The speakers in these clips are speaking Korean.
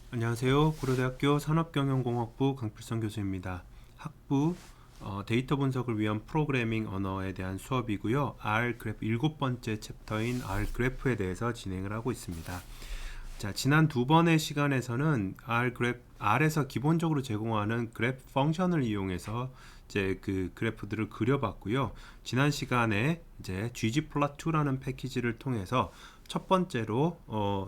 안녕하세요. 고려대학교 산업경영공학부 강필성 교수입니다. 학부 데이터 분석을 위한 프로그래밍 언어에 대한 수업이고요. R 그래프 7번째 챕터인 R 그래프에 대해서 진행을 하고 있습니다. 자, 지난 두 번의 시간에서는 R에서 기본적으로 제공하는 그래프 펑션을 이용해서 이제 그 그래프들을 그려봤고요. 지난 시간에 이제 ggplot2라는 패키지를 통해서 첫 번째로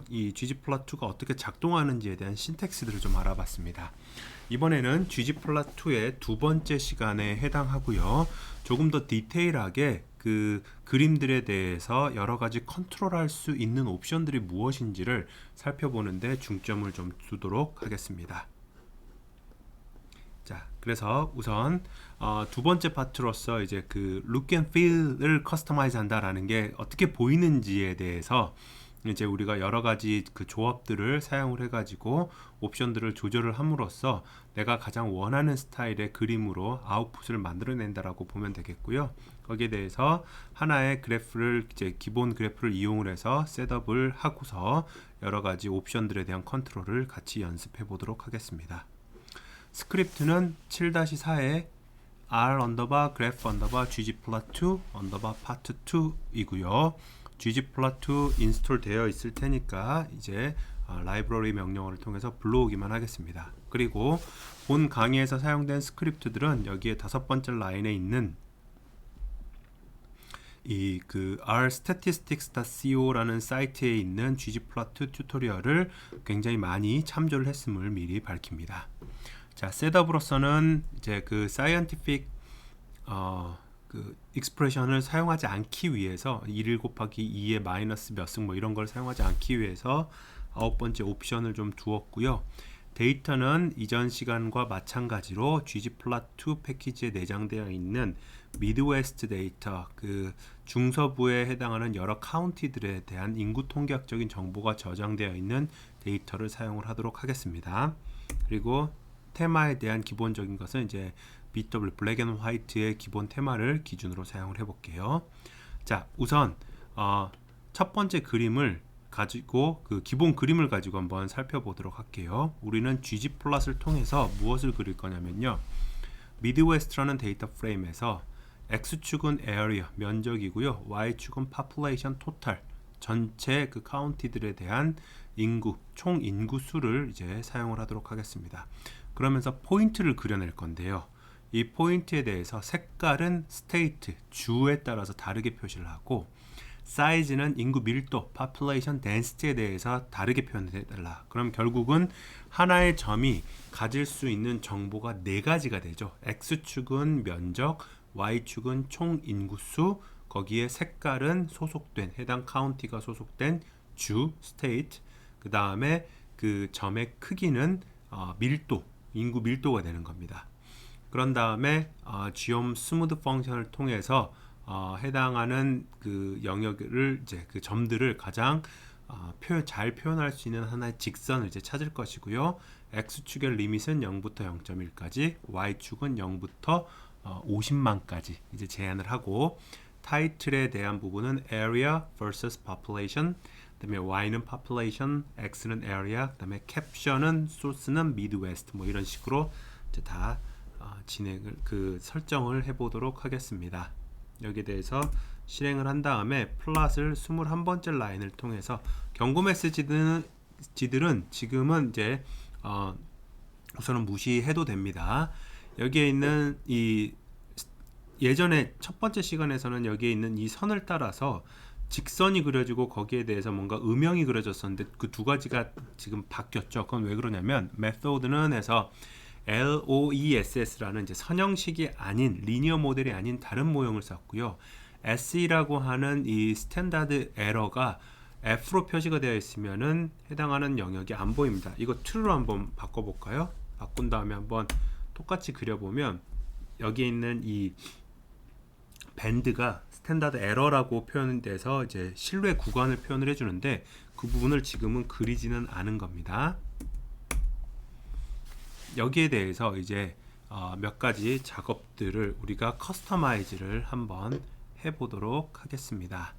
이 ggplot2가 어떻게 작동하는지에 대한 신텍스들을 좀 알아봤습니다. 이번에는 ggplot2의 두 번째 시간에 해당하고요. 조금 더 디테일하게 그 그림들에 대해서 여러 가지 컨트롤할 수 있는 옵션들이 무엇인지를 살펴보는데 중점을 좀 두도록 하겠습니다. 자, 그래서 우선 두 번째 파트로서 이제 그 look and feel을 커스터마이즈 한다라는 게 어떻게 보이는지에 대해서 이제 우리가 여러 가지 그 조합들을 사용을 해가지고 옵션들을 조절을 함으로써 내가 가장 원하는 스타일의 그림으로 아웃풋을 만들어낸다라고 보면 되겠고요. 거기에 대해서 하나의 그래프를 이제 기본 그래프를 이용을 해서 셋업을 하고서 여러 가지 옵션들에 대한 컨트롤을 같이 연습해 보도록 하겠습니다. 스크립트는 7-4에 r 언더바 graph 언더바 ggplot2 언더바 part2 이고요. ggplot2 인스톨 되어 있을 테니까 이제 라이브러리 명령어를 통해서 불러오기만 하겠습니다. 그리고 본 강의에서 사용된 스크립트들은 여기에 다섯 번째 라인에 있는 이 그 rstatistics.co라는 사이트에 있는 ggplot2 튜토리얼을 굉장히 많이 참조를 했음을 미리 밝힙니다. 자, 셋업으로서는 이제 그 scientific 그 익스프레션을 사용하지 않기 위해서 1 곱하기 2의 마이너스 몇 승 뭐 이런 걸 사용하지 않기 위해서 아홉 번째 옵션을 좀 두었고요. 데이터는 이전 시간과 마찬가지로 ggplot2 패키지에 내장되어 있는 미드웨스트 데이터, 그 중서부에 해당하는 여러 카운티들에 대한 인구 통계학적인 정보가 저장되어 있는 데이터를 사용을 하도록 하겠습니다. 그리고 테마에 대한 기본적인 것은 이제 BW 블랙 앤 화이트의 기본 테마를 기준으로 사용을 해볼게요. 자, 우선 첫 번째 그림을 가지고 그 기본 그림을 가지고 한번 살펴보도록 할게요. 우리는 ggplot을 통해서 무엇을 그릴 거냐면요. 미드웨스트라는 데이터 프레임에서 x축은 area 면적이고요. y축은 population total 전체 그 카운티들에 대한 인구 총 인구 수를 이제 사용을 하도록 하겠습니다. 그러면서 포인트를 그려낼 건데요. 이 포인트에 대해서 색깔은 스테이트 주에 따라서 다르게 표시를 하고 사이즈는 인구 밀도 population density에 대해서 다르게 표현해달라. 그럼 결국은 하나의 점이 가질 수 있는 정보가 네 가지가 되죠. x축은 면적, y축은 총 인구수, 거기에 색깔은 소속된 해당 카운티가 소속된 주 state, 그 다음에 그 점의 크기는 밀도, 인구 밀도가 되는 겁니다. 그런 다음에 geom smooth 펑션을 통해서 해당하는 그 영역을 이제 그 점들을 가장 잘 표현할 수 있는 하나의 직선을 이제 찾을 것이고요. x축의 리밋은 0부터 0.1까지, y축은 0부터 50만까지 이제 제한을 하고 타이틀에 대한 부분은 area vs population, 그다음에 y는 population, x는 area, 그다음에 캡션은 소스는 midwest 뭐 이런 식으로 이제 다 진행을 그 설정을 해보도록 하겠습니다. 여기에 대해서 실행을 한 다음에 플롯을 21번째 라인을 통해서 경고 메시지들은 지금은 이제 우선은 무시해도 됩니다. 여기에 있는 이 예전에 첫 번째 시간에서는 여기에 있는 이 선을 따라서 직선이 그려지고 거기에 대해서 뭔가 음영이 그려졌었는데 그 두 가지가 지금 바뀌었죠. 그건 왜 그러냐면 method는 해서 LOESS라는 이제 선형식이 아닌 리니어 모델이 아닌 다른 모형을 썼고요. SE라고 하는 이 스탠다드 에러가 F로 표시가 되어 있으면은 해당하는 영역이 안 보입니다. 이거 true로 한번 바꿔볼까요? 바꾼 다음에 한번 똑같이 그려보면 여기에 있는 이 밴드가 스탠다드 에러라고 표현돼서 이제 실외 구간을 표현을 해주는데 그 부분을 지금은 그리지는 않은 겁니다. 여기에 대해서 이제 몇 가지 작업들을 우리가 커스터마이즈를 한번 해보도록 하겠습니다.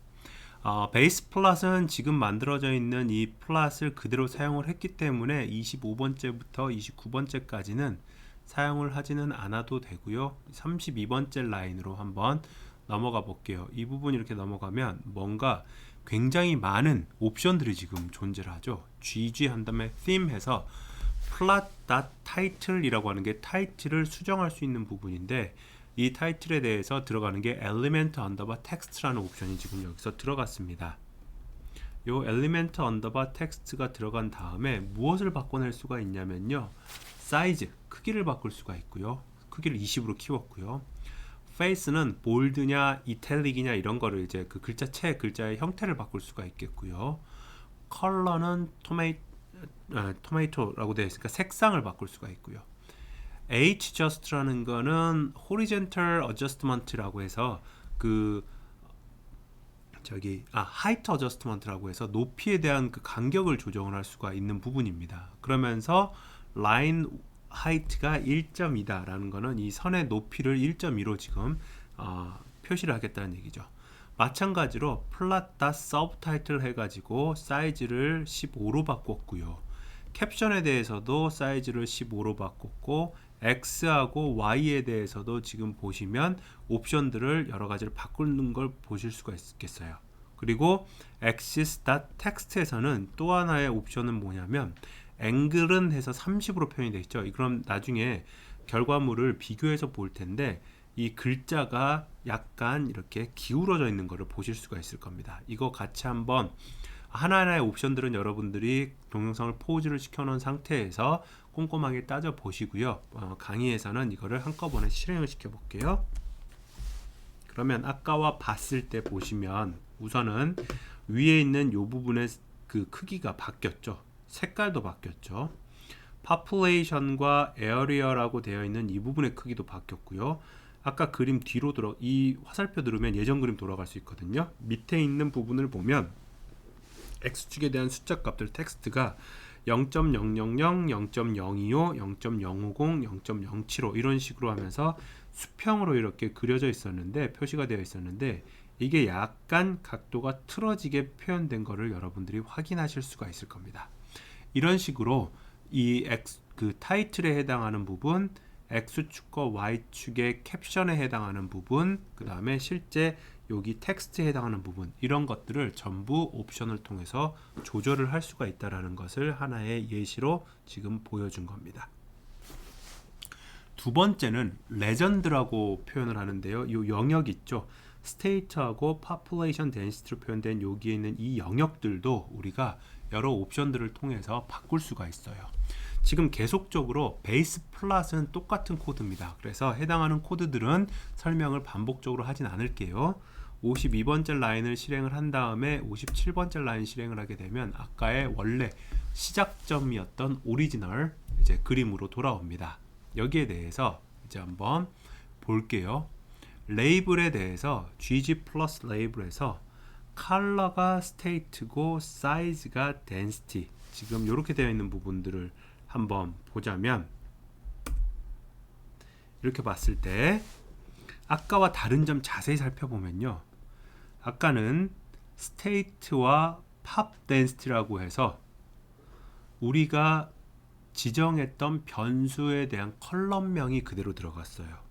베이스 플랫은 지금 만들어져 있는 이 플랫을 그대로 사용을 했기 때문에 25번째부터 29번째까지는 사용을 하지는 않아도 되고요. 32번째 라인으로 한번 넘어가 볼게요. 이 부분 이렇게 넘어가면 뭔가 굉장히 많은 옵션들이 지금 존재를 하죠. GG 한 다음에 theme 해서 plot.title이라고 하는 게 타이틀을 수정할 수 있는 부분인데, 이 타이틀에 대해서 들어가는 게 element underbar text라는 옵션이 지금 여기서 들어갔습니다. 요 element underbar text가 들어간 다음에 무엇을 바꿔낼 수가 있냐면요, 사이즈, 크기를 바꿀 수가 있고요. 크기를 20으로 키웠고요. face는 볼드냐 이탈릭이냐 이런 거를 이제 그 글자체 글자의 형태를 바꿀 수가 있겠고요. 컬러는 토마토라고 되어 있으니까 색상을 바꿀 수가 있고요. H-just라는 거는 horizontal adjustment라고 해서 height adjustment라고 해서 높이에 대한 그 간격을 조정을 할 수가 있는 부분입니다. 그러면서 line height가 1.2다 라는 거는 이 선의 높이를 1.2로 지금 표시를 하겠다는 얘기죠. 마찬가지로 plot.subtitle 해가지고 사이즈를 15로 바꿨고요. 캡션에 대해서도 사이즈를 15로 바꿨고, X하고 Y에 대해서도 지금 보시면 옵션들을 여러 가지를 바꾸는 걸 보실 수가 있겠어요. 그리고 axis.text에서는 또 하나의 옵션은 뭐냐면 앵글은 해서 30으로 표현이 되어 있죠. 그럼 나중에 결과물을 비교해서 볼 텐데 이 글자가 약간 이렇게 기울어져 있는 것을 보실 수가 있을 겁니다. 이거 같이 한번 하나하나의 옵션들은 여러분들이 동영상을 포즈를 시켜놓은 상태에서 꼼꼼하게 따져 보시고요. 강의에서는 이거를 한꺼번에 실행을 시켜 볼게요. 그러면 아까와 봤을 때 보시면 우선은 위에 있는 이 부분의 그 크기가 바뀌었죠. 색깔도 바뀌었죠. population과 area라고 되어 있는 이 부분의 크기도 바뀌었고요. 아까 그림 뒤로 이 화살표 누르면 예전 그림 돌아갈 수 있거든요. 밑에 있는 부분을 보면 X축에 대한 숫자 값들 텍스트가 0.000, 0.025, 0.050, 0.075 이런 식으로 하면서 수평으로 이렇게 그려져 있었는데, 표시가 되어 있었는데, 이게 약간 각도가 틀어지게 표현된 거를 여러분들이 확인하실 수가 있을 겁니다. 이런 식으로 이 그 타이틀에 해당하는 부분, X축과 Y축의 캡션에 해당하는 부분, 그 다음에 실제 여기 텍스트에 해당하는 부분, 이런 것들을 전부 옵션을 통해서 조절을 할 수가 있다는 것을 하나의 예시로 지금 보여준 겁니다. 두 번째는 레전드라고 표현을 하는데요. 이 영역 있죠. 스테이트하고 population density로 표현된 여기에 있는 이 영역들도 우리가 여러 옵션들을 통해서 바꿀 수가 있어요. 지금 계속적으로 베이스 플랫은 똑같은 코드입니다. 그래서 해당하는 코드들은 설명을 반복적으로 하진 않을게요. 52번째 라인을 실행을 한 다음에 57번째 라인 실행을 하게 되면 아까의 원래 시작점이었던 오리지널 이제 그림으로 돌아옵니다. 여기에 대해서 이제 한번 볼게요. 레이블에 대해서 GG 플러스 레이블에서 컬러가 스테이트고 사이즈가 덴시티, 지금 이렇게 되어 있는 부분들을 한번 보자면, 이렇게 봤을 때 아까와 다른 점 자세히 살펴보면요, 아까는 스테이트와 팝 덴시티라고 해서 우리가 지정했던 변수에 대한 컬럼명이 그대로 들어갔어요.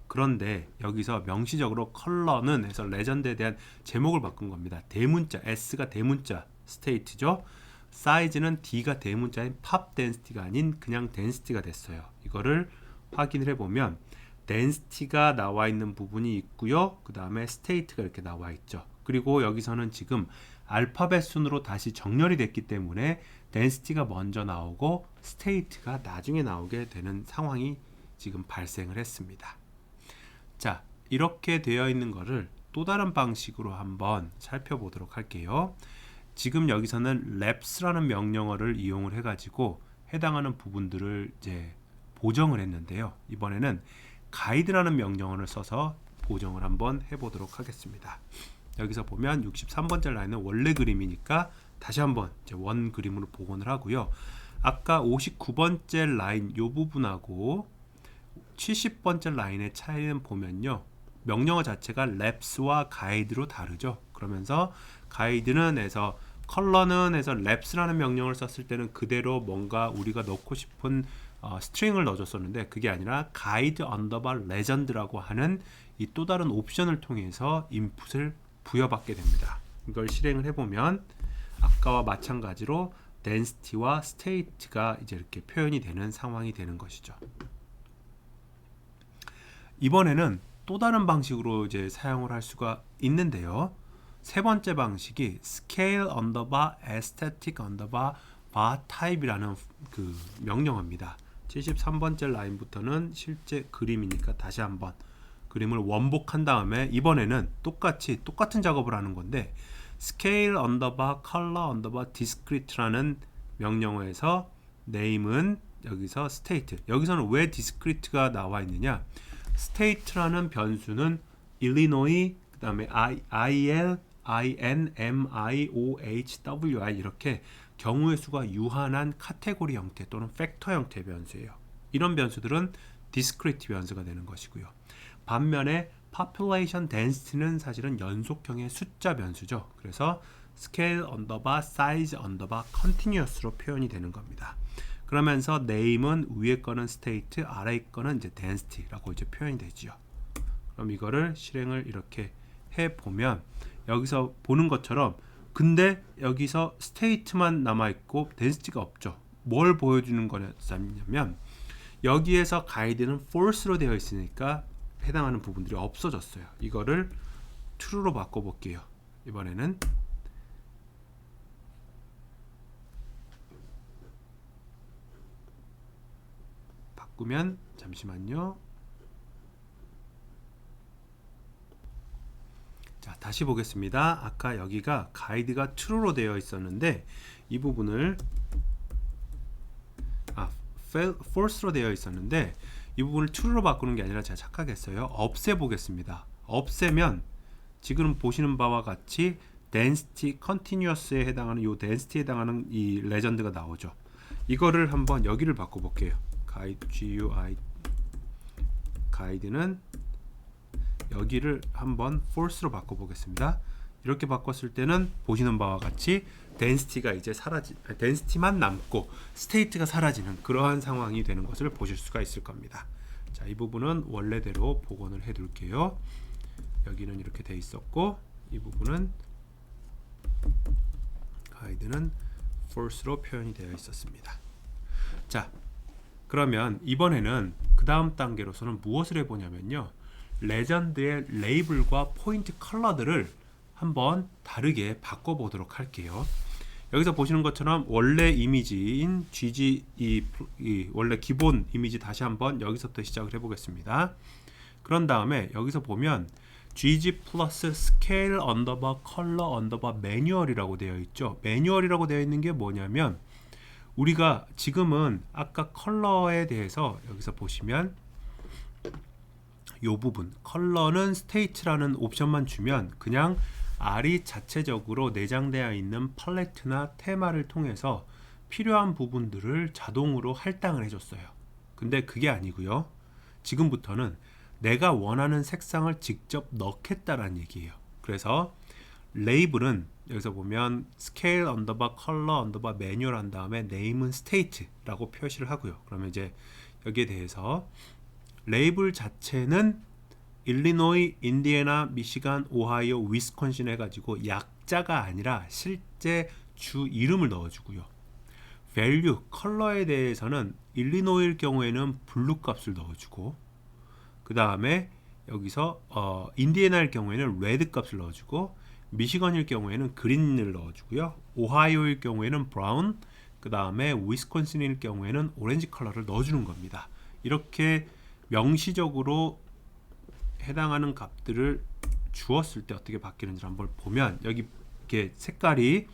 그런데 여기서 명시적으로 컬러는 해서 레전드에 대한 제목을 바꾼 겁니다. 대문자 S가 대문자 스테이트죠. 사이즈는 D가 대문자인 팝 덴시티가 아닌 그냥 덴시티가 됐어요. 이거를 확인을 해보면 덴시티가 나와 있는 부분이 있고요. 그 다음에 스테이트가 이렇게 나와 있죠. 그리고 여기서는 지금 알파벳 순으로 다시 정렬이 됐기 때문에 덴시티가 먼저 나오고 스테이트가 나중에 나오게 되는 상황이 지금 발생을 했습니다. 자, 이렇게 되어 있는 거를 또 다른 방식으로 한번 살펴보도록 할게요. 지금 여기서는 laps라는 명령어를 이용을 해가지고 해당하는 부분들을 이제 보정을 했는데요. 이번에는 가이드라는 명령어를 써서 보정을 한번 해보도록 하겠습니다. 여기서 보면 63번째 라인은 원래 그림이니까 다시 한번 이제 원 그림으로 복원을 하고요. 아까 59번째 라인 이 부분하고 70번째 라인의 차이는 보면요, 명령어 자체가 laps와 가이드로 다르죠. 그러면서 가이드는 해서 컬러는 해서 랩스라는 명령을 썼을 때는 그대로 뭔가 우리가 넣고 싶은 스트링을 넣어줬었는데 그게 아니라 가이드 언더바 레전드라고 하는 이 또 다른 옵션을 통해서 인풋을 부여받게 됩니다. 이걸 실행을 해보면 아까와 마찬가지로 density와 state가 이제 이렇게 표현이 되는 상황이 되는 것이죠. 이번에는 또 다른 방식으로 이제 사용을 할 수가 있는데요. 세 번째 방식이 scale underbar aesthetic underbar bar type이라는 그 명령어입니다. 73번째 라인부터는 실제 그림이니까 다시 한번 그림을 원복한 다음에 이번에는 똑같은 작업을 하는 건데 scale underbar color underbar discrete라는 명령어에서 name은 여기서 state, 여기서는 왜 discrete가 나와 있느냐, state라는 변수는 Illinois, 그 다음에 IL, IN, MIOHWI 이렇게 경우의 수가 유한한 카테고리 형태 또는 팩터 형태의 변수예요. 이런 변수들은 discrete 변수가 되는 것이고요. 반면에 population density는 사실은 연속형의 숫자 변수죠. 그래서 scale underbar size underbar continuous로 표현이 되는 겁니다. 그러면서 name은 위에 거는 state, 아래 거는 이제 density라고 이제 표현이 되죠. 그럼 이거를 실행을 이렇게 해 보면 여기서 보는 것처럼 근데 여기서 state만 남아 있고 density가 없죠. 뭘 보여주는 거냐면 여기에서 가이드는 false로 되어 있으니까 해당하는 부분들이 없어졌어요. 이거를 true로 바꿔 볼게요. 이번에는 바꾸면 잠시만요. 자, 다시 보겠습니다. 아까 여기가 가이드가 true로 되어 있었는데 이 부분을 false로 되어 있었는데 이 부분을 true로 바꾸는 게 아니라 제가 착각했어요. 없애 보겠습니다. 없애면 지금 보시는 바와 같이 density continuous에 해당하는 이 density에 해당하는 이 레전드가 나오죠. 이거를 한번 여기를 바꿔 볼게요. 가이드는 여기를 한번 false로 바꿔 보겠습니다. 이렇게 바꿨을 때는 보시는 바와 같이 density가 이제 density만 남고 state가 사라지는 그러한 상황이 되는 것을 보실 수가 있을 겁니다. 자, 이 부분은 원래대로 복원을 해 둘게요. 여기는 이렇게 돼 있었고 이 부분은 가이드는 false로 표현이 되어 있었습니다. 자, 그러면 이번에는 그 다음 단계로서는 무엇을 해보냐면요, 레전드의 레이블과 포인트 컬러들을 한번 다르게 바꿔보도록 할게요. 여기서 보시는 것처럼 원래 이미지인 GG 이 원래 기본 이미지 다시 한번 여기서부터 시작을 해보겠습니다. 그런 다음에 여기서 보면 GG 플러스 스케일 언더바 컬러 언더바 매뉴얼이라고 되어 있죠. 매뉴얼이라고 되어 있는 게 뭐냐면 우리가 지금은 아까 컬러에 대해서 여기서 보시면 이 부분 컬러는 스테이트라는 옵션만 주면 그냥 R이 자체적으로 내장되어 있는 팔레트나 테마를 통해서 필요한 부분들을 자동으로 할당을 해줬어요. 근데 그게 아니고요. 지금부터는 내가 원하는 색상을 직접 넣겠다라는 얘기예요. 그래서 레이블은 여기서 보면 스케일 언더바 컬러 언더바 매뉴얼 한 다음에 네임은 스테이트라고 표시를 하고요. 그러면 이제 여기에 대해서 레이블 자체는 일리노이, 인디애나, 미시간, 오하이오, 위스콘신 해가지고 약자가 아니라 실제 주 이름을 넣어주고요. value, 컬러에 대해서는 일리노이일 경우에는 블루 값을 넣어주고 그 다음에 여기서 인디애나일 경우에는 레드 값을 넣어주고 미시건일 경우에는 그린을 넣어주고요. 오하이오일 경우에는 브라운, 그 다음에 위스콘신일 경우에는 오렌지 컬러를 넣어주는 겁니다. 이렇게 명시적으로 해당하는 값들을 주었을 때 어떻게 바뀌는지 한번 보면 여기 이렇게 색깔이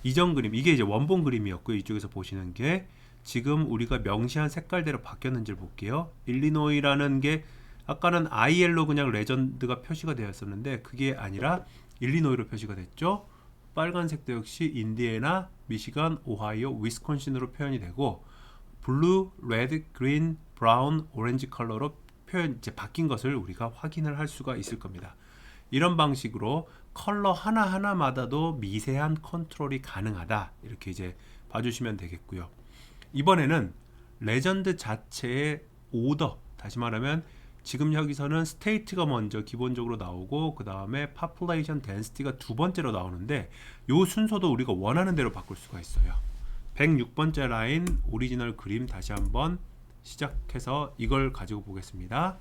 이전 그림, 이게 이제 원본 그림이었고요. 이쪽에서 보시는 게 지금 우리가 명시한 색깔대로 바뀌었는지를 볼게요. 일리노이라는 게 아까는 IL로 그냥 레전드가 표시가 되었었는데 그게 아니라 일리노이로 표시가 됐죠. 빨간색도 역시 인디애나, 미시간, 오하이오, 위스콘신으로 표현이 되고 블루, 레드, 그린, 브라운, 오렌지 컬러로 표현 이제 바뀐 것을 우리가 확인을 할 수가 있을 겁니다. 이런 방식으로 컬러 하나하나마다도 미세한 컨트롤이 가능하다, 이렇게 이제 봐주시면 되겠고요. 이번에는 레전드 자체의 오더, 다시 말하면 지금 여기서는 스테이트가 먼저 기본적으로 나오고 그 다음에 population density가 두 번째로 나오는데 이 순서도 우리가 원하는 대로 바꿀 수가 있어요. 106번째 라인 오리지널 그림 다시 한번 시작해서 이걸 가지고 보겠습니다.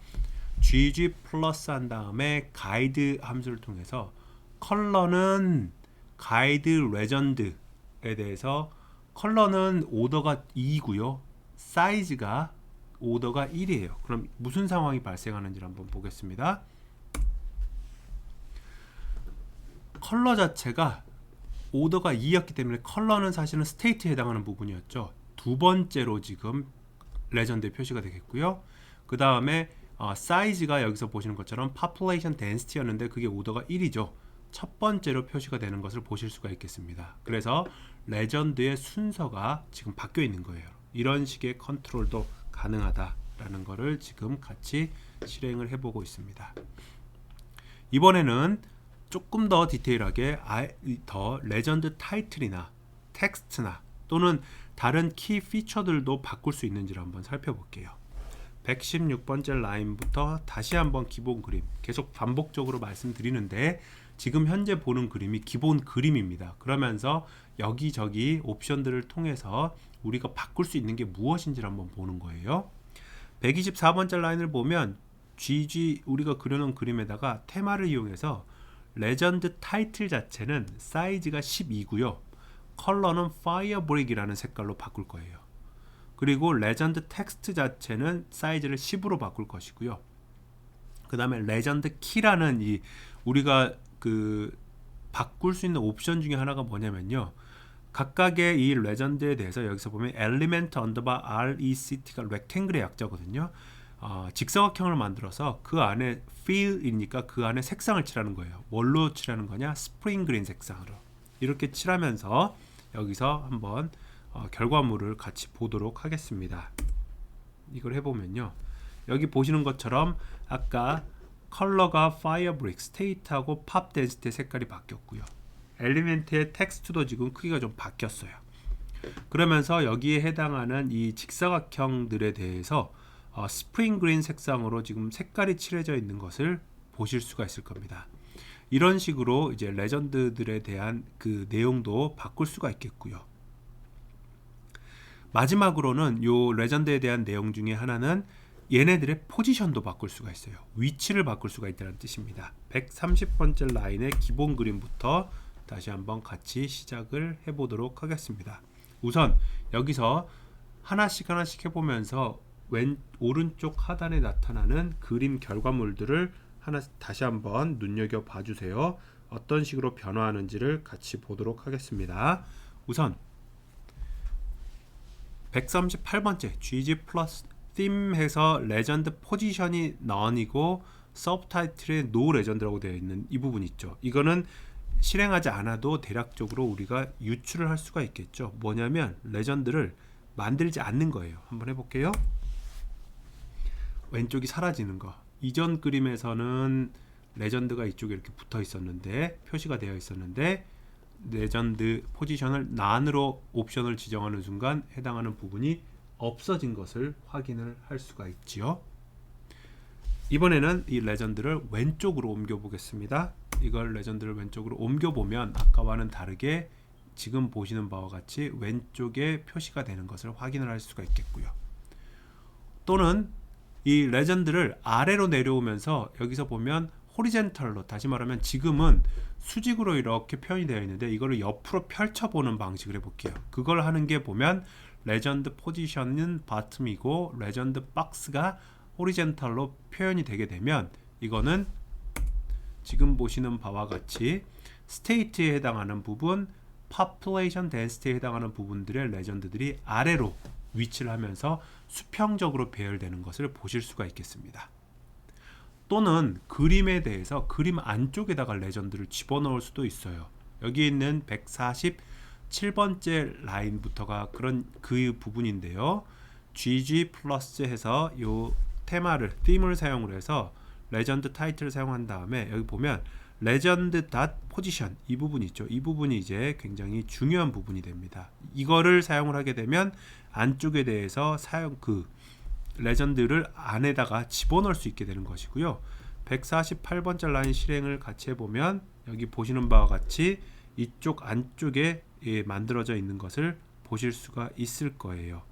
gg 플러스 한 다음에 가이드 함수를 통해서 컬러는 가이드 레전드에 대해서 컬러는 오더가 2고요. 사이즈가 오더가 1이에요. 그럼 무슨 상황이 발생하는지 한번 보겠습니다. 컬러 자체가 오더가 2였기 때문에 컬러는 사실은 스테이트에 해당하는 부분이었죠. 두 번째로 지금 레전드에 표시가 되겠고요. 그 다음에 사이즈가 여기서 보시는 것처럼 population density였는데 그게 오더가 1이죠. 첫 번째로 표시가 되는 것을 보실 수가 있겠습니다. 그래서 레전드의 순서가 지금 바뀌어 있는 거예요. 이런 식의 컨트롤도 가능하다라는 것을 지금 같이 실행을 해보고 있습니다. 이번에는 조금 더 디테일하게 더 레전드 타이틀이나 텍스트나 또는 다른 키 피처들도 바꿀 수 있는지를 한번 살펴볼게요. 116번째 라인부터 다시 한번 기본 그림, 계속 반복적으로 말씀드리는데 지금 현재 보는 그림이 기본 그림입니다. 그러면서 여기저기 옵션들을 통해서 우리가 바꿀 수 있는 게 무엇인지를 한번 보는 거예요. 124번째 라인을 보면 GG 우리가 그려놓은 그림에다가 테마를 이용해서 레전드 타이틀 자체는 사이즈가 12고요. 컬러는 파이어브릭이라는 색깔로 바꿀 거예요. 그리고 레전드 텍스트 자체는 사이즈를 10으로 바꿀 것이고요. 그 다음에 레전드 키라는 이 우리가 바꿀 수 있는 옵션 중에 하나가 뭐냐면요. 각각의 이 레전드에 대해서 여기서 보면 element underbar rect가 rectangle의 약자거든요. 직사각형을 만들어서 그 안에 fill이니까 그 안에 색상을 칠하는 거예요. 뭘로 칠하는 거냐? 스프링 그린 색상으로. 이렇게 칠하면서 여기서 한번 결과물을 같이 보도록 하겠습니다. 이걸 해보면요. 여기 보시는 것처럼 아까 컬러가 파이어브릭, 스테이트하고 팝 덴시티 색깔이 바뀌었고요. 엘리멘트의 텍스트도 지금 크기가 좀 바뀌었어요. 그러면서 여기에 해당하는 이 직사각형들에 대해서 스프링 그린 색상으로 지금 색깔이 칠해져 있는 것을 보실 수가 있을 겁니다. 이런 식으로 이제 레전드들에 대한 그 내용도 바꿀 수가 있겠고요. 마지막으로는 요 레전드에 대한 내용 중에 하나는 얘네들의 포지션도 바꿀 수가 있어요. 위치를 바꿀 수가 있다는 뜻입니다. 130번째 라인의 기본 그림부터 다시 한번 같이 시작을 해보도록 하겠습니다. 우선 여기서 하나씩 해보면서 오른쪽 하단에 나타나는 그림 결과물들을 다시 한번 눈여겨 봐주세요. 어떤 식으로 변화하는지를 같이 보도록 하겠습니다. 우선 138번째 GG 플러스 theme 해서 레전드 포지션이 none이고 서브타이틀에 no 레전드라고 되어 있는 이 부분 있죠. 이거는 실행하지 않아도 대략적으로 우리가 유출을 할 수가 있겠죠. 뭐냐면 레전드를 만들지 않는 거예요. 한번 해볼게요. 왼쪽이 사라지는 거. 이전 그림에서는 레전드가 이쪽에 이렇게 붙어 있었는데 표시가 되어 있었는데 레전드 포지션을 none으로 옵션을 지정하는 순간 해당하는 부분이 없어진 것을 확인을 할 수가 있지요. 이번에는 이 레전드를 왼쪽으로 옮겨 보겠습니다. 이걸 레전드를 왼쪽으로 옮겨 보면 아까와는 다르게 지금 보시는 바와 같이 왼쪽에 표시가 되는 것을 확인을 할 수가 있겠고요. 또는 이 레전드를 아래로 내려오면서 여기서 보면 호리젠털로, 다시 말하면 지금은 수직으로 이렇게 표현이 되어 있는데 이거를 옆으로 펼쳐보는 방식을 해볼게요. 그걸 하는 게 보면 레전드 포지션은 바텀이고 레전드 박스가 호리젠털로 표현이 되게 되면 이거는 지금 보시는 바와 같이 스테이트에 해당하는 부분, population density에 해당하는 부분들의 레전드들이 아래로 위치를 하면서 수평적으로 배열되는 것을 보실 수가 있겠습니다. 또는 그림에 대해서 그림 안쪽에다가 레전드를 집어넣을 수도 있어요. 여기 있는 147번째 라인부터가 그 부분인데요. GG 플러스 해서 요 테마를, theme을 사용을 해서 레전드 타이틀을 사용한 다음에 여기 보면 레전드 닷 포지션 이 부분 있죠. 이 부분이 이제 굉장히 중요한 부분이 됩니다. 이거를 사용을 하게 되면 안쪽에 대해서 레전드를 안에다가 집어넣을 수 있게 되는 것이고요. 148번째 라인 실행을 같이 해보면 여기 보시는 바와 같이 이쪽 안쪽에 만들어져 있는 것을 보실 수가 있을 거예요.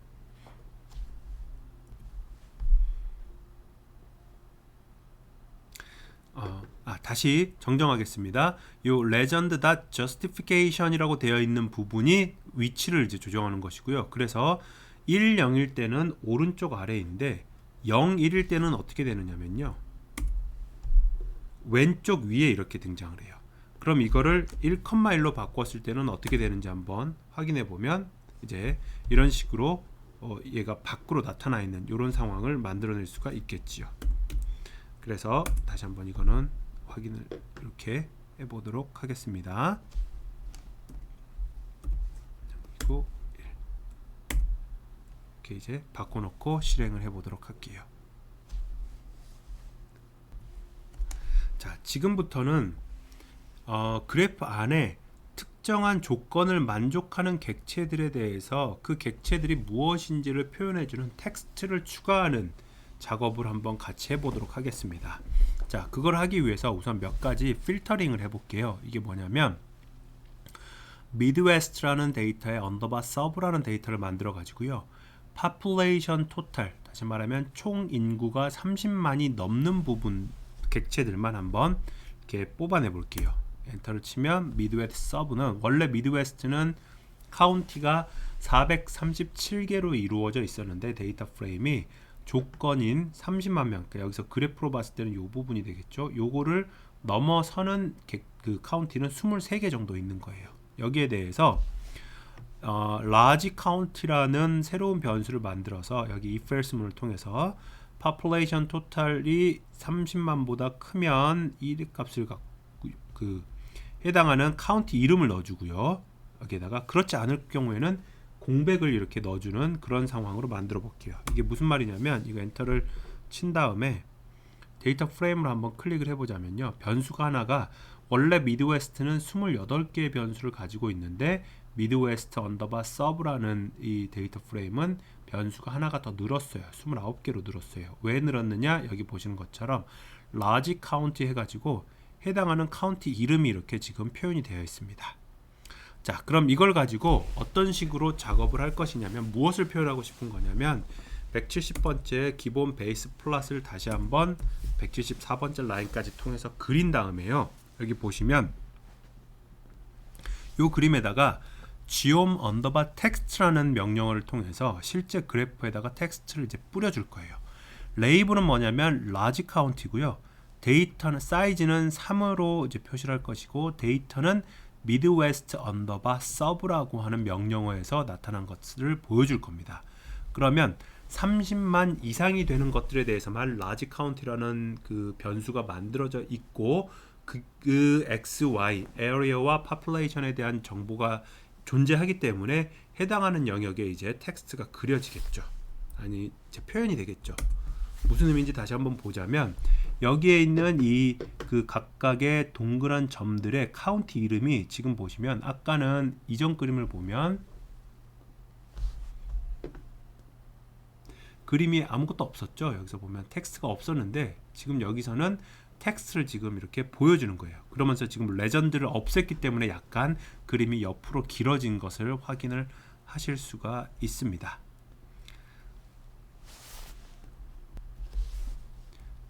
다시 정정하겠습니다. 요 legend.justification이라고 되어 있는 부분이 위치를 이제 조정하는 것이고요. 그래서 1, 0일 때는 오른쪽 아래인데 0, 1일 때는 어떻게 되느냐면요. 왼쪽 위에 이렇게 등장을 해요. 그럼 이거를 1,1로 바꿨을 때는 어떻게 되는지 한번 확인해 보면 이제 이런 식으로 얘가 밖으로 나타나 있는 이런 상황을 만들어낼 수가 있겠지요. 그래서 다시 한번 이거는 확인을 이렇게 해보도록 하겠습니다. 그리고 이렇게 이제 바꿔놓고 실행을 해보도록 할게요. 자, 지금부터는 그래프 안에 특정한 조건을 만족하는 객체들에 대해서 그 객체들이 무엇인지를 표현해주는 텍스트를 추가하는 작업을 한번 같이 해보도록 하겠습니다. 자, 그걸 하기 위해서 우선 몇 가지 필터링을 해볼게요. 이게 뭐냐면 Midwest라는 데이터에 언더바 서브라는 데이터를 만들어 가지고요. Population Total, 다시 말하면 총 인구가 30만이 넘는 부분 객체들만 한번 이렇게 뽑아내 볼게요. 엔터를 치면 Midwest 서브는 원래 미드웨스트는 카운티가 437개로 이루어져 있었는데 데이터 프레임이 조건인 30만 명, 그러니까 여기서 그래프로 봤을 때는 이 부분이 되겠죠. 요거를 넘어서는 그 카운티는 23개 정도 있는 거예요. 여기에 대해서 large county라는 새로운 변수를 만들어서 여기 if else 문을 통해서 population total이 30만보다 크면 이 값을 해당하는 카운티 이름을 넣어주고요. 여기에다가 그렇지 않을 경우에는 공백을 이렇게 넣어주는 그런 상황으로 만들어 볼게요. 이게 무슨 말이냐면 이거 엔터를 친 다음에 데이터 프레임을 한번 클릭을 해보자면요. 변수가 하나가 원래 미드웨스트는 28개의 변수를 가지고 있는데 미드웨스트 언더바 서브라는 이 데이터 프레임은 변수가 하나가 더 늘었어요. 29개로 늘었어요. 왜 늘었느냐? 여기 보시는 것처럼 large county 해가지고 해당하는 카운티 이름이 이렇게 지금 표현이 되어 있습니다. 자, 그럼 이걸 가지고 어떤 식으로 작업을 할 것이냐면 무엇을 표현하고 싶은 거냐면 170번째 기본 베이스 플롯을 다시 한번 174번째 라인까지 통해서 그린 다음에요. 여기 보시면 이 그림에다가 geom 언더바 텍스트라는 명령어를 통해서 실제 그래프에다가 텍스트를 이제 뿌려줄 거예요. 레이블은 뭐냐면 large count이고요. 데이터는 사이즈는 3으로 이제 표시를 할 것이고 데이터는 미드웨스트 언더바 서브라고 하는 명령어에서 나타난 것을 보여줄 겁니다. 그러면 30만 이상이 되는 것들에 대해서만 large count이라는 그 변수가 만들어져 있고 그 XY, area와 population에 대한 정보가 존재하기 때문에 해당하는 영역에 이제 텍스트가 그려지겠죠. 아니, 이제 표현이 되겠죠. 무슨 의미인지 다시 한번 보자면 여기에 있는 이 그 각각의 동그란 점들의 카운티 이름이 지금 보시면 아까는 이전 그림을 보면 그림이 아무것도 없었죠. 여기서 보면 텍스트가 없었는데 지금 여기서는 텍스트를 지금 이렇게 보여주는 거예요. 그러면서 지금 레전드를 없앴기 때문에 약간 그림이 옆으로 길어진 것을 확인을 하실 수가 있습니다.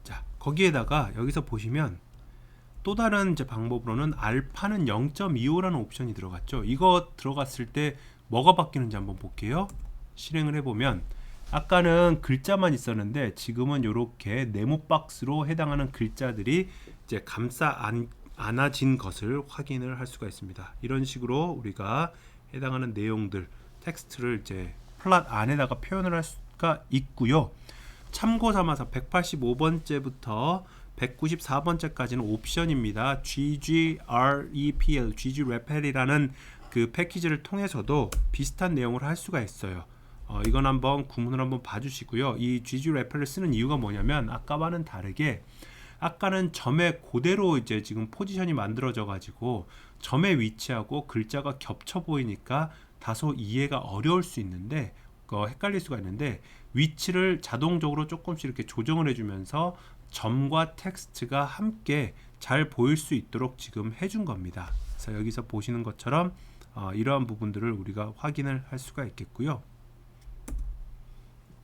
자, 거기에다가 여기서 보시면 또 다른 이제 방법으로는 알파는 0.25라는 옵션이 들어갔죠. 이거 들어갔을 때 뭐가 바뀌는지 한번 볼게요. 실행을 해보면 아까는 글자만 있었는데 지금은 이렇게 네모 박스로 해당하는 글자들이 이제 감싸 안아진 것을 확인을 할 수가 있습니다. 이런 식으로 우리가 해당하는 내용들 텍스트를 이제 플랫 안에다가 표현을 할 수가 있고요. 참고 삼아서 185번째부터 194번째까지는 옵션입니다. ggrepl, ggrepel이라는 그 패키지를 통해서도 비슷한 내용을 할 수가 있어요. 이건 한번 구문을 한번 봐주시고요. 이 ggrepel을 쓰는 이유가 뭐냐면 아까와는 다르게 아까는 점에 그대로 이제 지금 포지션이 만들어져 가지고 점의 위치하고 글자가 겹쳐 보이니까 다소 이해가 어려울 수 있는데 헷갈릴 수가 있는데 위치를 자동적으로 조금씩 이렇게 조정을 해주면서 점과 텍스트가 함께 잘 보일 수 있도록 지금 해준 겁니다. 그래서 여기서 보시는 것처럼 이러한 부분들을 우리가 확인을 할 수가 있겠고요.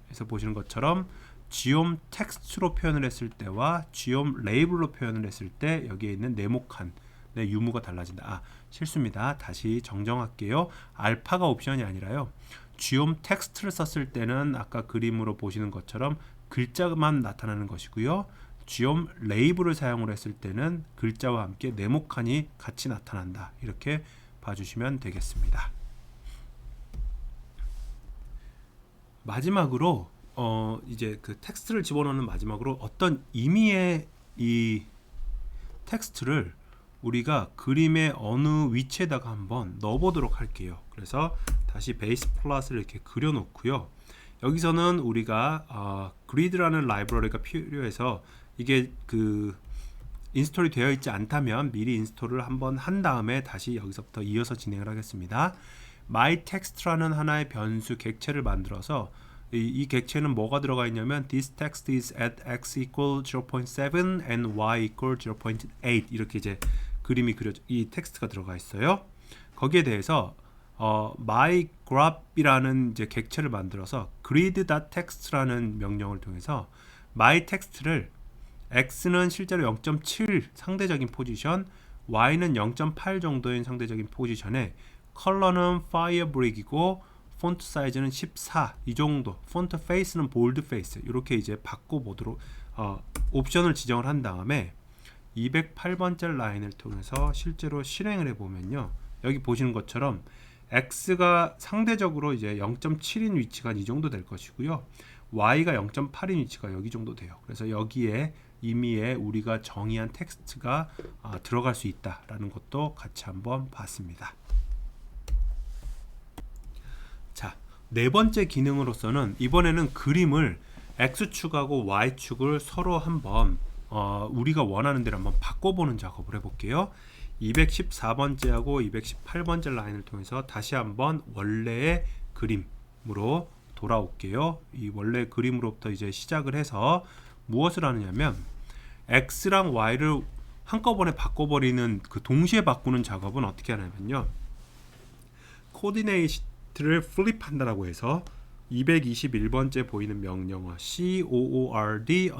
그래서 보시는 것처럼 지옴 텍스트로 표현을 했을 때와 지옴 레이블로 표현을 했을 때 여기에 있는 네모칸 유무가 달라진다. 실수입니다. 다시 정정할게요. 알파가 옵션이 아니라요. 지옴 텍스트를 썼을 때는 아까 그림으로 보시는 것처럼 글자만 나타나는 것이고요. 지옴 레이블을 사용을 했을 때는 글자와 함께 네모칸이 같이 나타난다. 이렇게 봐주시면 되겠습니다. 마지막으로 이제 그 텍스트를 집어넣는 마지막으로 어떤 의미의 이 텍스트를 우리가 그림의 어느 위치에다가 한번 넣어보도록 할게요. 그래서 다시 베이스 플롯을 이렇게 그려놓고요. 여기서는 우리가 그리드라는 라이브러리가 필요해서 이게 그 인스톨이 되어 있지 않다면 미리 인스톨을 한번 한 다음에 다시 여기서부터 이어서 진행을 하겠습니다. myText라는 하나의 변수 객체를 만들어서 이 객체는 뭐가 들어가 있냐면 this text is at x equal 0.7 and y equal 0.8 이렇게 이제 그림이 이 텍스트가 들어가 있어요. 거기에 대해서 myGraph이라는 이제 객체를 만들어서 grid.text라는 명령을 통해서 myText를 x는 실제로 0.7 상대적인 포지션, y는 0.8 정도인 상대적인 포지션에 컬러는 파이어브릭이고 폰트 사이즈는 14 이 정도, 폰트 페이스는 볼드 페이스 이렇게 이제 바꿔보도록 옵션을 지정을 한 다음에 208번째 라인을 통해서 실제로 실행을 해보면요. 여기 보시는 것처럼 x가 상대적으로 이제 0.7인 위치가 이 정도 될 것이고요. y가 0.8인 위치가 여기 정도 돼요. 그래서 여기에 의미에 우리가 정의한 텍스트가 들어갈 수 있다라는 것도 같이 한번 봤습니다. 자, 네 번째 기능으로서는 이번에는 그림을 X축하고 Y축을 서로 한번 우리가 원하는 대로 한번 바꿔보는 작업을 해볼게요. 214번째하고 218번째 라인을 통해서 다시 한번 원래의 그림으로 돌아올게요. 이 원래 그림으로부터 이제 시작을 해서 무엇을 하느냐면 X랑 Y를 한꺼번에 바꿔버리는 그 동시에 바꾸는 작업은 어떻게 하냐면요. 코디네이트를 플립한다라고 해서 221번째 보이는 명령어 COORD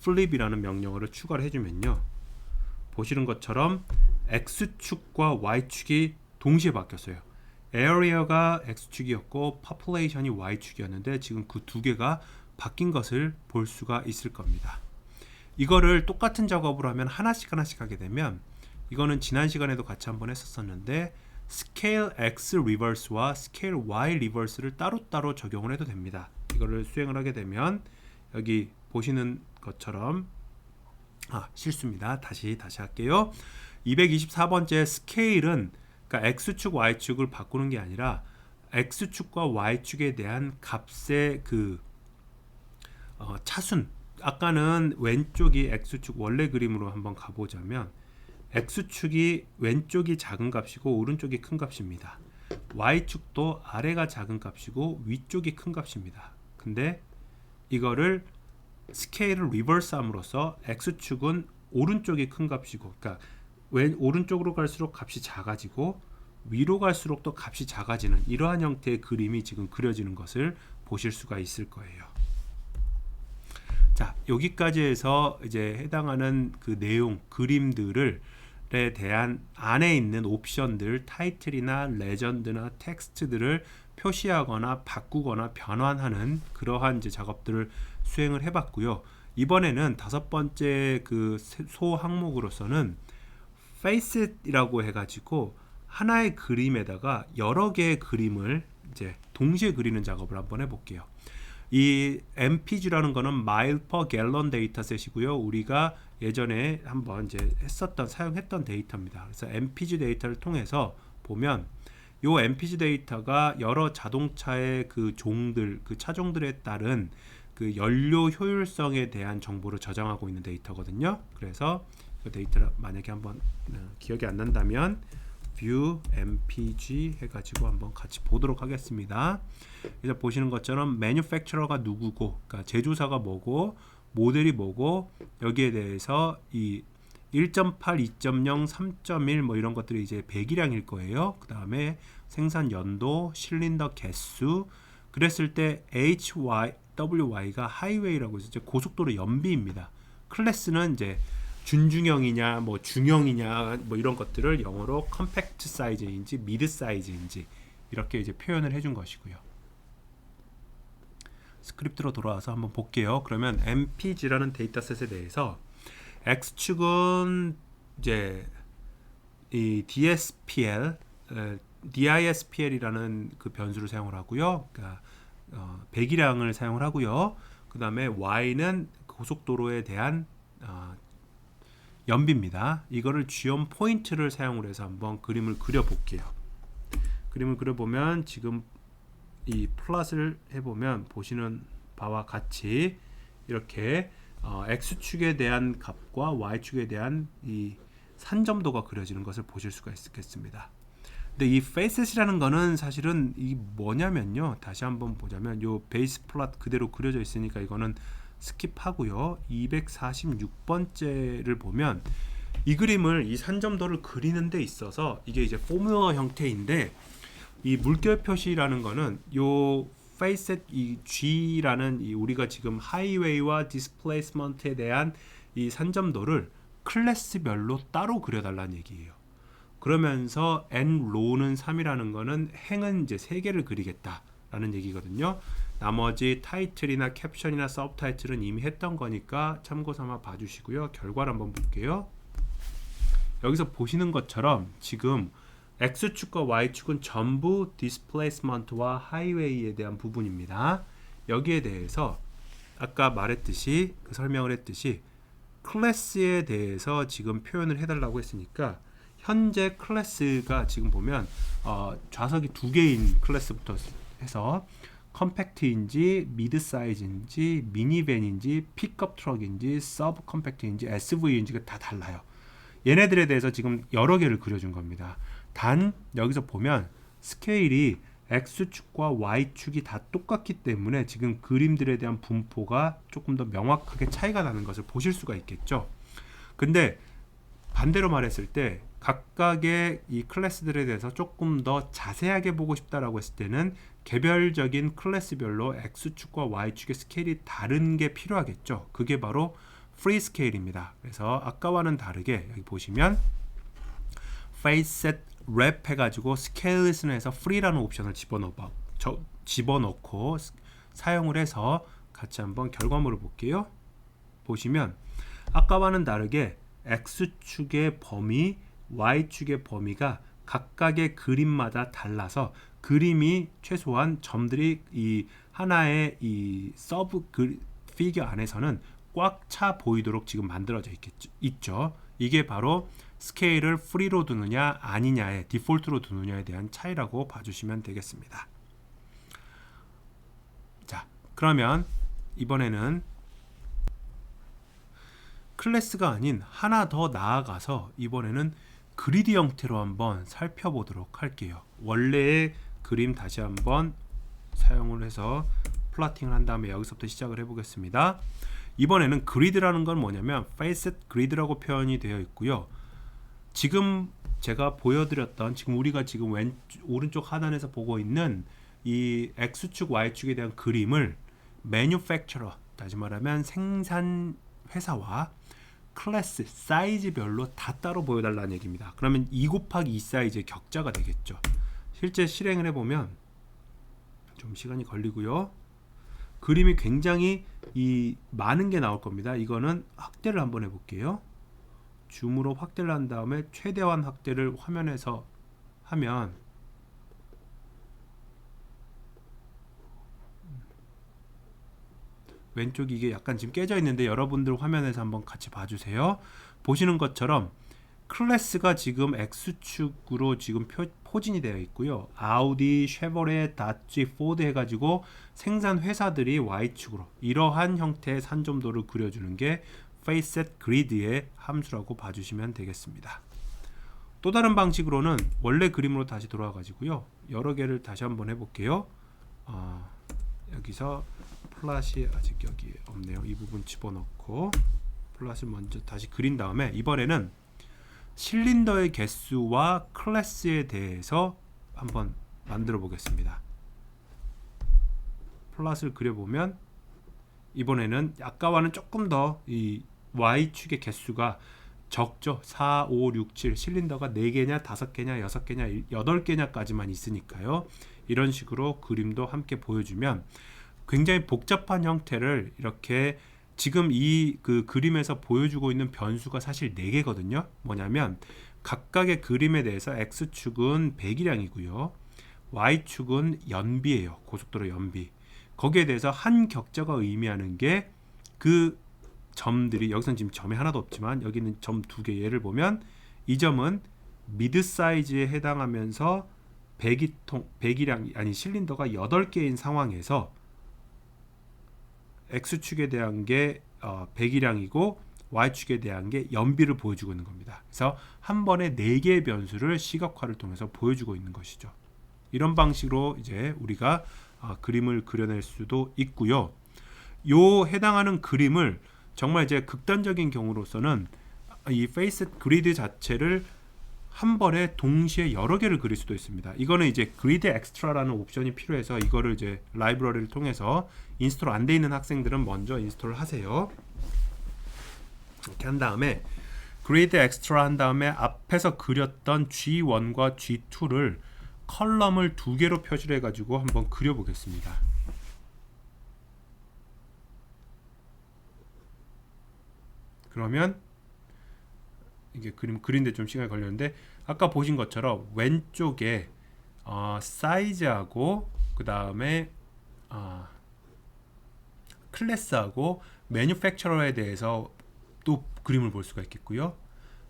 flip이라는 명령어를 추가를 해주면요. 보시는 것처럼 X축과 Y축이 동시에 바뀌었어요. area가 X축이었고 population이 Y축이었는데 지금 그 두 개가 바뀐 것을 볼 수가 있을 겁니다. 이거를 똑같은 작업으로 하면 하나씩 하게 되면 이거는 지난 시간에도 같이 한번 했었는데 scale x reverse와 scale y reverse를 따로따로 적용을 해도 됩니다. 이거를 수행을 하게 되면 여기 보시는 것처럼 실수입니다. 다시 할게요. 224번째 scale은 그러니까 x축 y축을 바꾸는 게 아니라 x축과 y축에 대한 값의 그 차순, 아까는 왼쪽이 x축 원래 그림으로 한번 가보자면 x축이 왼쪽이 작은 값이고 오른쪽이 큰 값입니다. y축도 아래가 작은 값이고 위쪽이 큰 값입니다. 근데 이거를 스케일을 리버스 함으로써 x축은 오른쪽이 큰 값이고, 그러니까 오른쪽으로 갈수록 값이 작아지고 위로 갈수록 또 값이 작아지는 이러한 형태의 그림이 지금 그려지는 것을 보실 수가 있을 거예요. 자, 여기까지 해서 이제 해당하는 그 내용, 그림들에 대한 안에 있는 옵션들, 타이틀이나 레전드나 텍스트들을 표시하거나 바꾸거나 변환하는 그러한 이제 작업들을 수행을 해봤고요. 이번에는 다섯 번째 그 소 항목으로서는 facet이라고 해가지고 하나의 그림에다가 여러 개의 그림을 이제 동시에 그리는 작업을 한번 해볼게요. 이 MPG라는 거는 mile per gallon 데이터셋이고요. 우리가 예전에 한번 이제 사용했던 데이터입니다. 그래서 MPG 데이터를 통해서 보면 요 MPG 데이터가 여러 자동차의 그 종들, 그 차종들에 따른 그 연료 효율성에 대한 정보를 저장하고 있는 데이터거든요. 그래서 그 데이터를 만약에 한번 기억이 안 난다면 view mpg 해가지고 한번 같이 보도록 하겠습니다. 그래서 보시는 것처럼 manufacturer가 누구고, 그러니까 제조사가 뭐고, 모델이 뭐고, 여기에 대해서 이 1.8, 2.0, 3.1 뭐 이런 것들이 이제 배기량일 거예요. 그 다음에 생산 연도, 실린더 개수, 그랬을 때 WY가 하이웨이라고 해서 이제 고속도로 연비입니다. 클래스는 이제 준중형이냐, 뭐 중형이냐, 뭐 이런 것들을 영어로 컴팩트 사이즈인지 미드 사이즈인지 이렇게 이제 표현을 해준 것이고요. 스크립트로 돌아와서 한번 볼게요. 그러면 mpg라는 데이터셋에 대해서 x축은 이제 이 displ 이라는 그 변수를 사용을 하고요. 그러니까 배기량을 사용을 하고요. 그 다음에 y는 고속도로에 대한 연비입니다. 이거를 지원 포인트를 사용을 해서 한번 그림을 그려 볼게요. 그림을 그려 보면 지금 이 플롯을 해보면 보시는 바와 같이 이렇게 x축에 대한 값과 y축에 대한 이 산점도가 그려지는 것을 보실 수가 있겠습니다. 근데 이 facet이라는 거는 사실은 이 뭐냐면요. 다시 한번 보자면 요 베이스 플롯 그대로 그려져 있으니까 이거는 스킵하고요. 246번째를 보면 이 그림을 이 산점도를 그리는 데 있어서 이게 이제 포뮬러 형태인데 이 물결 표시라는 거는 요 facet 이 G라는 이 우리가 지금 하이웨이와 디스플레이스먼트에 대한 이 산점도를 클래스별로 따로 그려달라는 얘기예요. 그러면서 n로는 3이라는 거는 행은 이제 3개를 그리겠다라는 얘기거든요. 나머지 타이틀이나 캡션이나 서브타이틀은 이미 했던 거니까 참고 삼아 봐주시고요. 결과를 한번 볼게요. 여기서 보시는 것처럼 지금 X축과 Y축은 전부 디스플레이스먼트와 하이웨이에 대한 부분입니다. 여기에 대해서 아까 말했듯이 설명을 했듯이 클래스에 대해서 지금 표현을 해달라고 했으니까 현재 클래스가 지금 보면 좌석이 2개인 클래스부터 해서 컴팩트인지 미드 사이즈인지 미니밴인지 픽업 트럭인지 서브 컴팩트인지 SUV인지가 다 달라요. 얘네들에 대해서 지금 여러 개를 그려준 겁니다. 단 여기서 보면 스케일이 X축과 Y축이 다 똑같기 때문에 지금 그림들에 대한 분포가 조금 더 명확하게 차이가 나는 것을 보실 수가 있겠죠. 근데 반대로 말했을 때 각각의 이 클래스들에 대해서 조금 더 자세하게 보고 싶다라고 했을 때는 개별적인 클래스별로 X축과 Y축의 스케일이 다른 게 필요하겠죠. 그게 바로 프리 스케일입니다. 그래서 아까와는 다르게 여기 보시면 facet wrap 해가지고 스케일리스는 해서 free라는 옵션을 집어넣고 사용을 해서 같이 한번 결과물을 볼게요. 보시면 아까와는 다르게 X축의 범위, Y축의 범위가 각각의 그림마다 달라서 그림이 최소한 점들이 이 하나의 이 서브 피겨 안에서는 꽉 차 보이도록 지금 만들어져 있죠. 이게 바로 스케일을 프리로 두느냐 아니냐의 디폴트로 두느냐에 대한 차이라고 봐주시면 되겠습니다. 자, 그러면 이번에는 클래스가 아닌 하나 더 나아가서 이번에는 그리드 형태로 한번 살펴보도록 할게요. 원래의 그림 다시 한번 사용을 해서 플러팅을 한 다음에 여기서부터 시작을 해보겠습니다. 이번에는 그리드라는 건 뭐냐면 facet grid라고 표현이 되어 있고요. 지금 제가 보여드렸던 지금 우리가 지금 오른쪽 하단에서 보고 있는 이 X축, Y축에 대한 그림을 manufacturer, 다시 말하면 생산 회사와 클래스, 사이즈별로 다 따로 보여달라는 얘기입니다. 그러면 2 곱하기 2 사이즈의 격자가 되겠죠. 실제 실행을 해보면 좀 시간이 걸리고요. 그림이 굉장히 많은 게 나올 겁니다. 이거는 확대를 한번 해볼게요. 줌으로 확대를 한 다음에 최대한 확대를 화면에서 하면 왼쪽이 이게 약간 지금 깨져 있는데 여러분들 화면에서 한번 같이 봐주세요. 보시는 것처럼 클래스가 지금 X축으로 지금 포진이 되어 있고요. 아우디, 쉐보레, 다치, 포드 해가지고 생산 회사들이 Y축으로 이러한 형태의 산점도를 그려주는 게 페이셋 그리드의 함수라고 봐주시면 되겠습니다. 또 다른 방식으로는 원래 그림으로 다시 돌아와 가지고요. 여러 개를 다시 한번 해볼게요. 여기서 플랫이 아직 여기 없네요. 이 부분 집어넣고 플랫을 먼저 다시 그린 다음에 이번에는 실린더의 개수와 클래스에 대해서 한번 만들어 보겠습니다. 플랫을 그려보면 이번에는 아까와는 조금 더 이 Y축의 개수가 적죠. 4, 5, 6, 7 실린더가 4개냐 5개냐 6개냐 8개냐까지만 있으니까요. 이런 식으로 그림도 함께 보여주면 굉장히 복잡한 형태를 이렇게 지금 이 그 그림에서 보여주고 있는 변수가 사실 4개거든요. 뭐냐면 각각의 그림에 대해서 X축은 배기량이고요. Y축은 연비예요. 고속도로 연비. 거기에 대해서 한 격자가 의미하는 게 그 점들이 여기서는 지금 점이 하나도 없지만 여기는 점 2개 예를 보면 이 점은 미드 사이즈에 해당하면서 배기량 아니 실린더가 8개인 상황에서 X축에 대한 게 배기량이고 Y축에 대한 게 연비를 보여주고 있는 겁니다. 그래서 한 번에 4개의 변수를 시각화를 통해서 보여주고 있는 것이죠. 이런 방식으로 이제 우리가 그림을 그려낼 수도 있고요. 요 해당하는 그림을 정말 이제 극단적인 경우로서는 이 페이스 그리드 자체를 한 번에 동시에 여러 개를 그릴 수도 있습니다. 이거는 이제 그리드 엑스트라라는 옵션이 필요해서 이거를 이제 라이브러리를 통해서 인스톨 안 돼 있는 학생들은 먼저 인스톨을 하세요. 이렇게 한 다음에 그리드 엑스트라 한 다음에 앞에서 그렸던 G1과 G2를 컬럼을 2개로 표시를 해가지고 한번 그려보겠습니다. 그러면 이게 그림 그리는데 좀 시간이 걸렸는데 아까 보신 것처럼 왼쪽에 사이즈하고 그 다음에 클래스하고 매뉴팩처러에 대해서 또 그림을 볼 수가 있겠고요.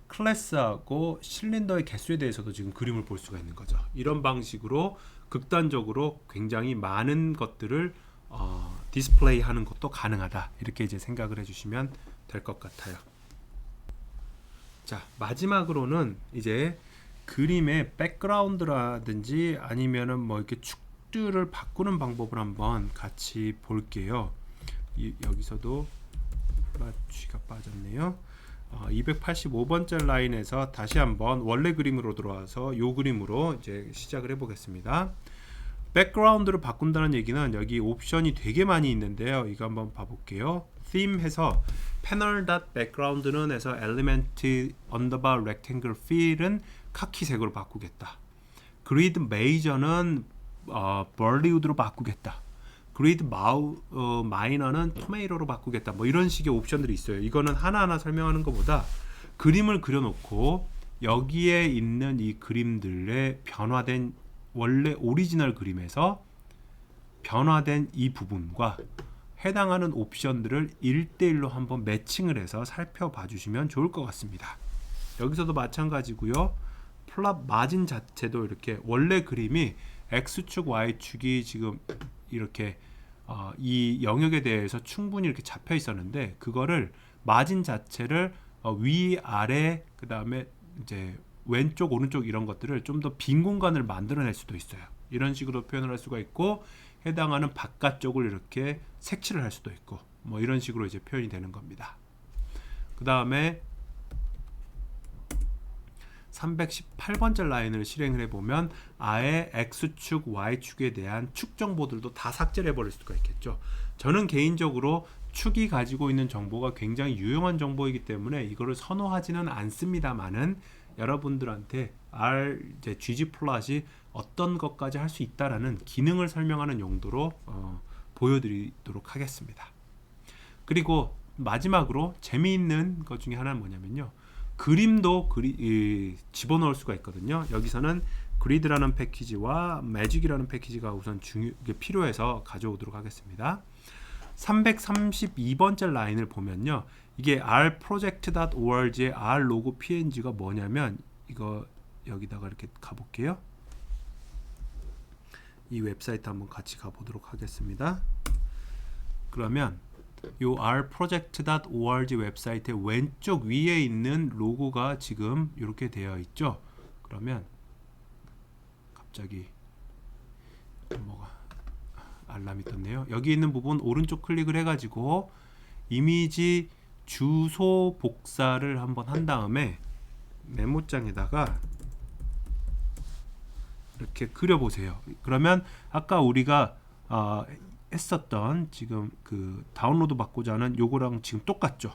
클래스하고 실린더의 개수에 대해서도 지금 그림을 볼 수가 있는 거죠. 이런 방식으로 극단적으로 굉장히 많은 것들을 디스플레이 하는 것도 가능하다. 이렇게 이제 생각을 해주시면 될 것 같아요. 자, 마지막으로는 이제 그림의 백그라운드라든지 아니면은 뭐 이렇게 축들을 바꾸는 방법을 한번 같이 볼게요. 여기서도 G가 빠졌네요. 285번째 라인에서 다시 한번 원래 그림으로 들어와서 요 그림으로 이제 시작을 해보겠습니다. 백그라운드를 바꾼다는 얘기는 여기 옵션이 되게 많이 있는데요. 이거 한번 봐볼게요. theme 해서 panel.background는 해서 element underbar rectangle fill은 카키색으로 바꾸겠다. grid major는 벌리우드로 바꾸겠다. grid minor는 토메이로로 바꾸겠다. 뭐 이런 식의 옵션들이 있어요. 이거는 하나하나 설명하는 것보다 그림을 그려놓고 여기에 있는 이 그림들의 변화된 원래 오리지널 그림에서 변화된 이 부분과 해당하는 옵션들을 1대1로 한번 매칭을 해서 살펴봐 주시면 좋을 것 같습니다. 여기서도 마찬가지고요. 플랍 마진 자체도 이렇게 원래 그림이 X축, Y축이 지금 이렇게 이 영역에 대해서 충분히 이렇게 잡혀 있었는데 그거를 마진 자체를 위, 아래, 그 다음에 이제 왼쪽, 오른쪽 이런 것들을 좀 더 빈 공간을 만들어낼 수도 있어요. 이런 식으로 표현을 할 수가 있고 해당하는 바깥쪽을 이렇게 색칠을 할 수도 있고 뭐 이런 식으로 이제 표현이 되는 겁니다. 그 다음에 318번째 라인을 실행을 해보면 아예 X축, Y축에 대한 축 정보들도 다 삭제를 해버릴 수가 있겠죠. 저는 개인적으로 축이 가지고 있는 정보가 굉장히 유용한 정보이기 때문에 이거를 선호하지는 않습니다만은 여러분들한테 이제 ggplot이 어떤 것까지 할 수 있다라는 기능을 설명하는 용도로 보여드리도록 하겠습니다. 그리고 마지막으로 재미있는 것 중에 하나는 뭐냐면요. 그림도 집어넣을 수가 있거든요. 여기서는 그리드라는 패키지와 매직이라는 패키지가 우선 필요해서 가져오도록 하겠습니다. 332번째 라인을 보면요. 이게 rproject.org의 rlogo png가 뭐냐면 이거 여기다가 이렇게 가볼게요. 이 웹사이트 한번 같이 가보도록 하겠습니다. 그러면 요 rproject.org 웹사이트의 왼쪽 위에 있는 로고가 지금 이렇게 되어 있죠. 그러면 갑자기 뭐가 알람이 떴네요. 여기 있는 부분 오른쪽 클릭을 해가지고 이미지 주소 복사를 한번 한 다음에 메모장에다가 이렇게 그려보세요. 그러면 아까 우리가 했었던 지금 그 다운로드 받고자 하는 요거랑 지금 똑같죠.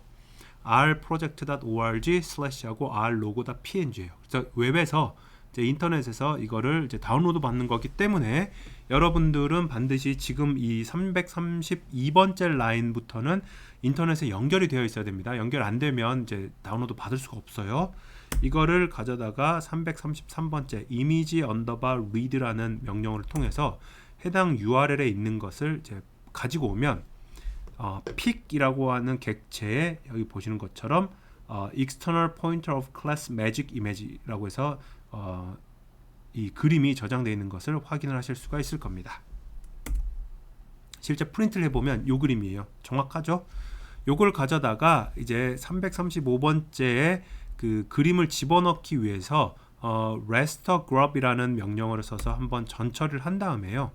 rproject.org/하고 rlogo.png예요. 그래서 웹에서 이제 인터넷에서 이거를 이제 다운로드 받는 거기 때문에 여러분들은 반드시 지금 이 332번째 라인부터는 인터넷에 연결이 되어 있어야 됩니다. 연결 안 되면 이제 다운로드 받을 수가 없어요. 이거를 가져다가 333번째 image underbar read라는 명령어를 통해서 해당 URL에 있는 것을 이제 가지고 오면 pic이라고 하는 객체에 여기 보시는 것처럼 external pointer of class magic image라고 해서 이 그림이 저장되어 있는 것을 확인을 하실 수가 있을 겁니다. 실제 프린트를 해보면 요 그림이에요. 정확하죠? 요걸 가져다가 이제 335번째에 그 그림을 집어넣기 위해서 raster grub이라는 명령어를 써서 한번 전처리를 한 다음에요.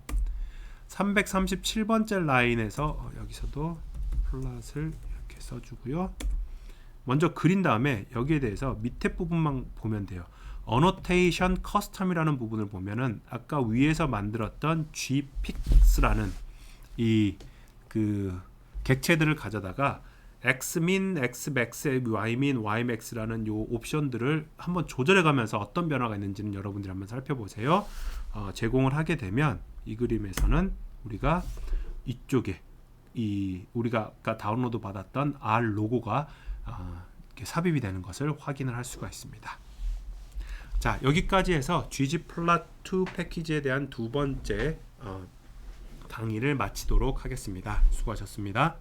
337번째 라인에서 여기서도 플랫을 이렇게 써주고요. 먼저 그린 다음에 여기에 대해서 밑에 부분만 보면 돼요. annotation custom이라는 부분을 보면은 아까 위에서 만들었던 gpix라는 이 그 객체들을 가져다가 xmin, xmax, ymin, ymax라는 요 옵션들을 한번 조절해 가면서 어떤 변화가 있는지는 여러분들이 한번 살펴보세요. 제공을 하게 되면 이 그림에서는 우리가 이쪽에 이 우리가 아까 다운로드 받았던 R 로고가 이렇게 삽입이 되는 것을 확인을 할 수가 있습니다. 자, 여기까지 해서 ggplot2 패키지에 대한 두 번째 강의를 마치도록 하겠습니다. 수고하셨습니다.